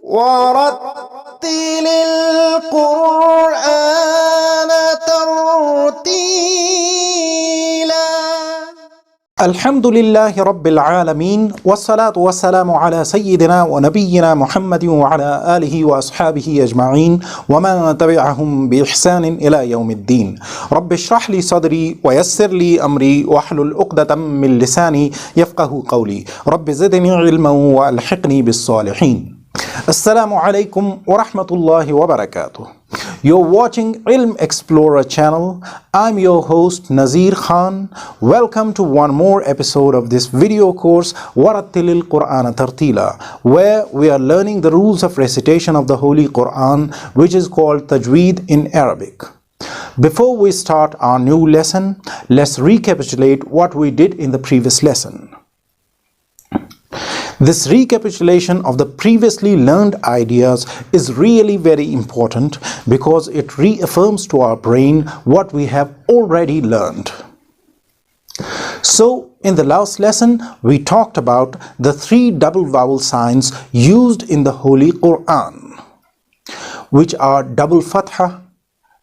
ورتل القرآن ترتيلا. الحمد لله رب العالمين والصلاة والسلام على سيدنا ونبينا محمد وعلى آله وأصحابه أجمعين ومن تبعهم بإحسان إلى يوم الدين. رب اشرح لي صدري ويسر لي أمري واحلل عقدة من لساني يفقه قولي. رب زدني علما وألحقني بالصالحين. Assalamu-Alaykum wa rahmatullahi wa barakatuh. You're watching Ilm Explorer channel. I'm your host Nazir Khan. Welcome to one more episode of this video course ورتل القرآن ترتيلا, where we are learning the rules of recitation of the Holy Quran, which is called Tajweed in Arabic. Before we start our new lesson, let's recapitulate what we did in the previous lesson. This recapitulation of the previously learned ideas is really very important because it reaffirms to our brain what we have already learned. So, in the last lesson, we talked about the three double vowel signs used in the Holy Quran, which are double fatha,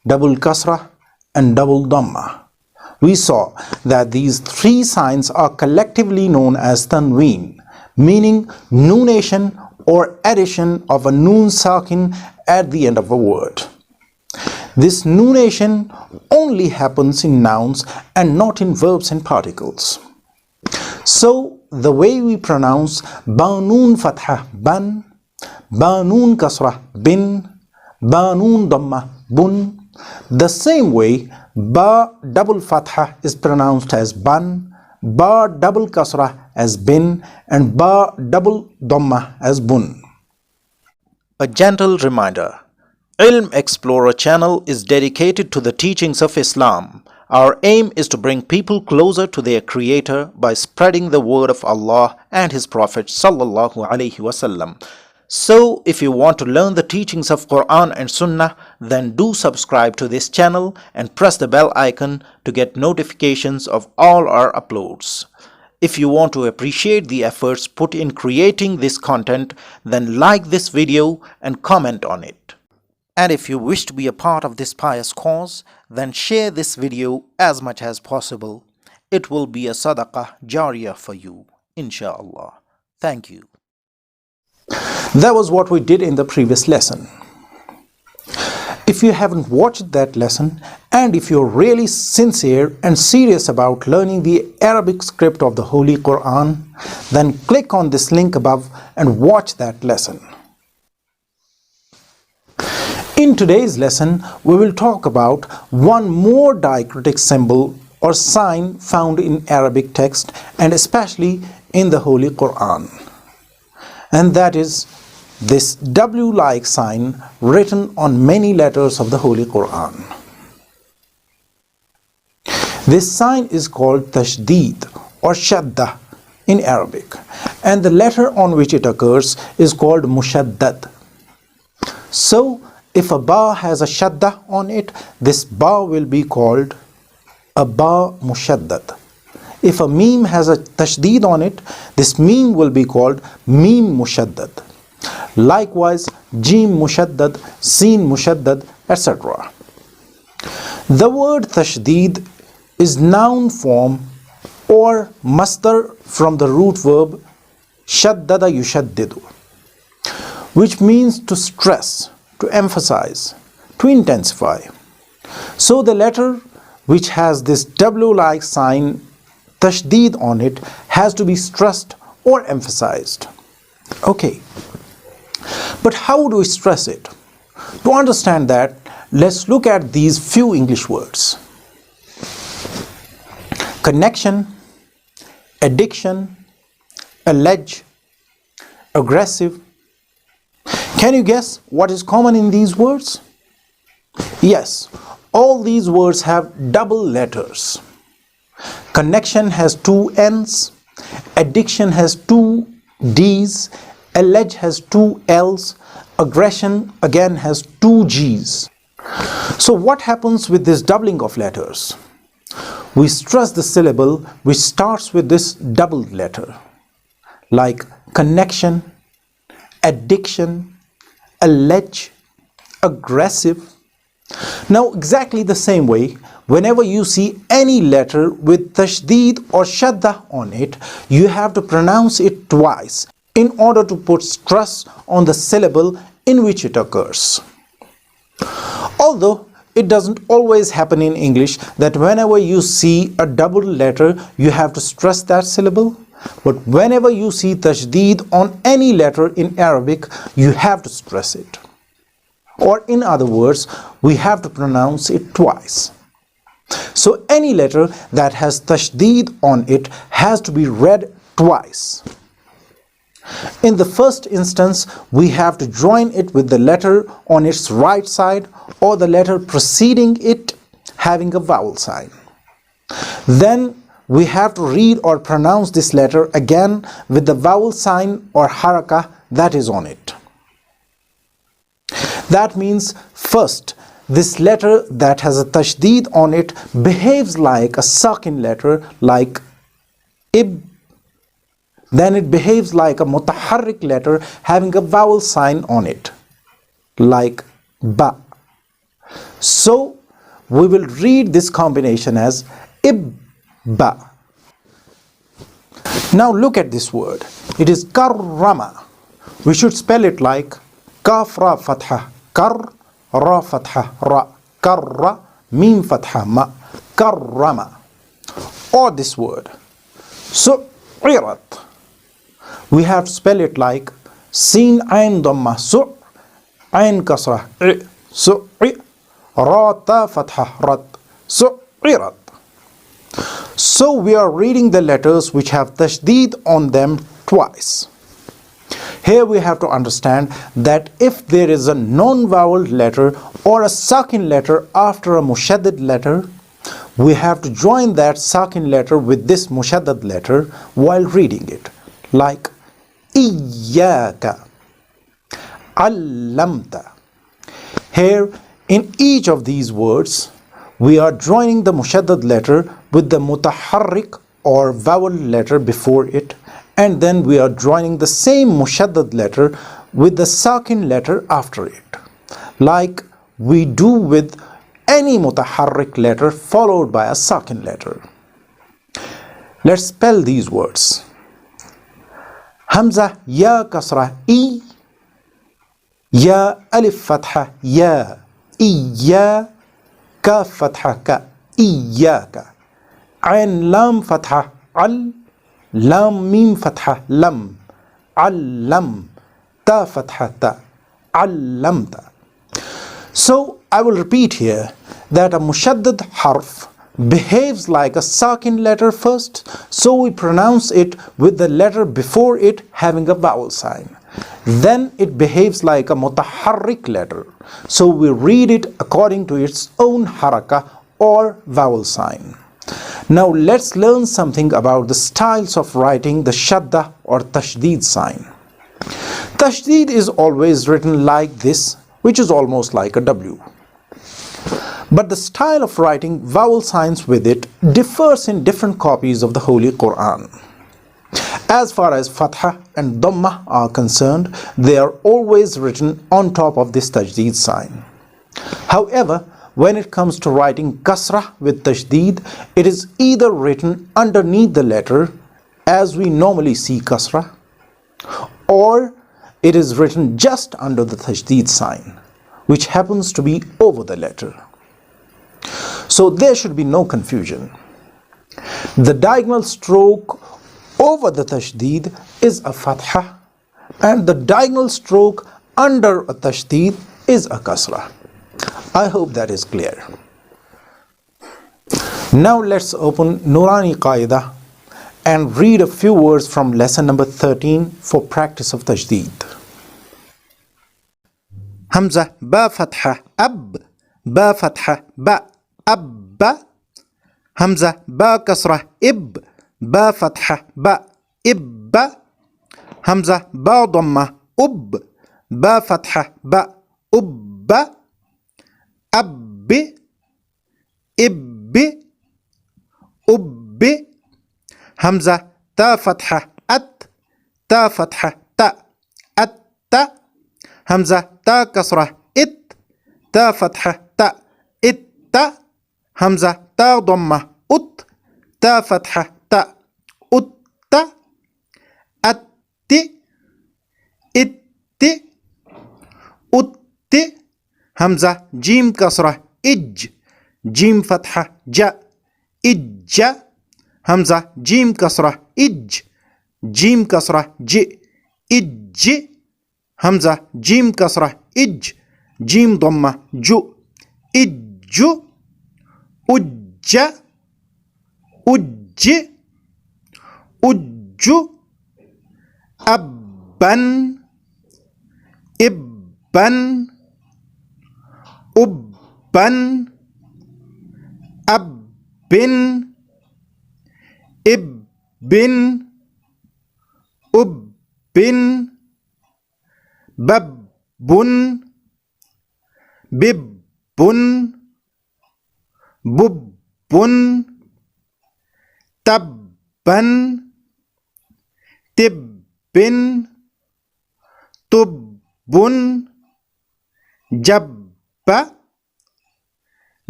double kasra, and double dhamma. We saw that these three signs are collectively known as tanween, meaning noonation or addition of a noon sakin at the end of a word. This noonation only happens in nouns and not in verbs and particles. So the way we pronounce ba noon fatha ban, ba noon kasrah bin, ba noon dhamma bun, the same way ba double fatha is pronounced as ban, ba double kasrah as bin, and ba double dhamma as bun. A gentle reminder, Ilm Explorer channel is dedicated to the teachings of Islam. Our aim is to bring people closer to their Creator by spreading the word of Allah and His Prophet sallallahu alaihi wasallam. So, if you want to learn the teachings of Quran and Sunnah, then do subscribe to this channel and press the bell icon to get notifications of all our uploads. If you want to appreciate the efforts put in creating this content, then like this video and comment on it. And if you wish to be a part of this pious cause, then share this video as much as possible. It will be a sadaqah jariyah for you, inshallah. Thank you. That was what we did in the previous lesson. If you haven't watched that lesson, and if you're really sincere and serious about learning the Arabic script of the Holy Quran, then click on this link above and watch that lesson. In today's lesson, we will talk about one more diacritic symbol or sign found in Arabic text and especially in the Holy Quran. And that is this W-like sign written on many letters of the Holy Quran. This sign is called Tashdeed or Shadda in Arabic, and the letter on which it occurs is called Mushaddad. So, if a ba has a shadda on it, this ba will be called a ba mushaddad. If a meme has a tashdeed on it, this meme will be called meme mushaddad. Likewise, jim mushaddad, sin mushaddad, etc. The word tashdeed is noun form or masdar from the root verb shaddada yushaddidu, which means to stress, to emphasize, to intensify. So the letter which has this W-like sign Tashdeed on it has to be stressed or emphasized. Okay, but how do we stress it? To understand that, let's look at these few English words: connection, addiction, allege, aggressive. Can you guess what is common in these words? Yes, all these words have double letters. Connection has two N's, addiction has two D's, allege has two L's, aggression again has two G's. So what happens with this doubling of letters? We stress the syllable which starts with this doubled letter, like connection, addiction, allege, aggressive. Now exactly the same way, whenever you see any letter with tashdeed or shadda on it, you have to pronounce it twice in order to put stress on the syllable in which it occurs. Although it doesn't always happen in English that whenever you see a double letter you have to stress that syllable, but whenever you see tashdeed on any letter in Arabic you have to stress it. Or in other words, we have to pronounce it twice. So any letter that has tashdeed on it has to be read twice. In the first instance, we have to join it with the letter on its right side or the letter preceding it having a vowel sign. Then we have to read or pronounce this letter again with the vowel sign or harakah that is on it. That means first, this letter that has a tashdeed on it behaves like a sakin letter like ib. Then it behaves like a mutaharrik letter having a vowel sign on it like ba. So we will read this combination as ibba. Now look at this word. It is karrama. We should spell it like kaf ra fatha kar ra fatha ra karra mim fatha ma karrama. Or this word Qir'at. We have to spell it like sin ain dhamma su' ain kasra i su'i ra ta fatha rat su'irat. So we are reading the letters which have tashdeed on them twice. Here we have to understand that if there is a non-vowel letter or a sakin letter after a mushaddad letter, we have to join that sakin letter with this mushaddad letter while reading it, like Iyyaka, Allamta. Here in each of these words, we are joining the mushaddad letter with the mutaharrik or vowel letter before it, and then we are joining the same mushaddad letter with the sakin letter after it, like we do with any mutaharrik letter followed by a sakin letter. Let's spell these words. Hamza ya kasra I, ya alif fatha ya, iya, ka fatha ka, iyaka, ain lam fatha al, lam mim fatha lam, allam, ta fatha ta, allamta. So I will repeat here that a mushaddad harf behaves like a sakin letter first, so we pronounce it with the letter before it having a vowel sign. Then it behaves like a mutaharrik letter, so we read it according to its own harakah or vowel sign. Now let's learn something about the styles of writing the shadda or tashdeed sign. Tashdeed is always written like this, which is almost like a W. But the style of writing vowel signs with it differs in different copies of the Holy Quran. As far as fatha and dhamma are concerned, they are always written on top of this tashdeed sign. However, when it comes to writing kasrah with tashdeed, it is either written underneath the letter, as we normally see kasrah, or it is written just under the tashdeed sign, which happens to be over the letter. So there should be no confusion. The diagonal stroke over the tashdeed is a fatha, and the diagonal stroke under a tashdeed is a kasrah. I hope that is clear. Now let's open Nurani Qaida and read a few words from lesson number 13 for practice of Tashdeed. Hamza ba fatha ab, ba fatha ba, abba. Hamza ba kasra ib, ba fatha ba, ibba. Hamza ba dhamma ub, ba fatha ba, ubba. Abbi, ibbi, ubbi. Hamza ta fatha at, ta fatha ta, atta. Hamza تا كسرة ات، تا فتحة تا، ات، همزة تا ضمة ات، تا فتحة تا، ات، ات، ات، ات، همزة جيم كسرة اج، جيم فتحة جا، اج، همزة جيم كسرة اج، جيم كسرة ج، اج، همزة جيم كسرة اج، جيم ضمة جو، اج، اج، اج، اج، أبا، إبا، أبا، أبن، إبن، أبن، ببن، ببن، ببن، تبن، تبن، تبن، جب،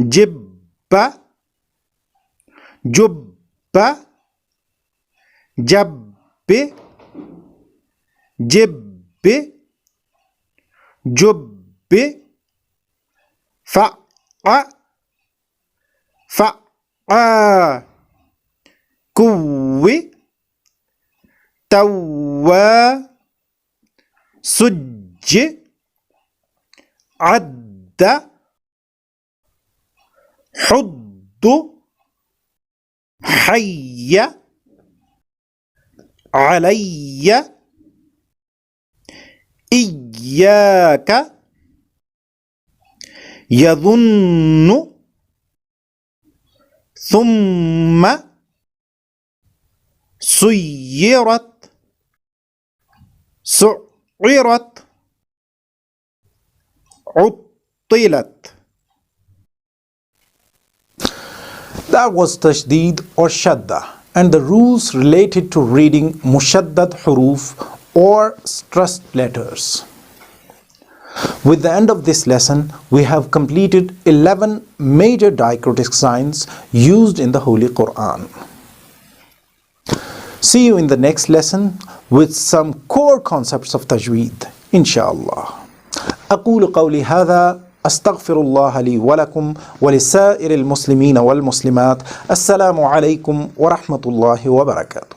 جب، جب، جب، جب، جب، فع، فع، كوي، توا، سج، عد، حض، حي، علي، إياك، يظن، ثم، سيرت، سعرت، عطلت. That was Tashdeed or Shadda and the rules related to reading Mushaddad Huruf or stressed letters. With the end of this lesson, we have completed 11 major diacritic signs used in the Holy Quran. See you in the next lesson with some core concepts of Tajweed, inshallah. أقول قولي هذا أستغفر الله لي ولكم ولسائر المسلمين والمسلمات. السلام عليكم ورحمة الله وبركاته.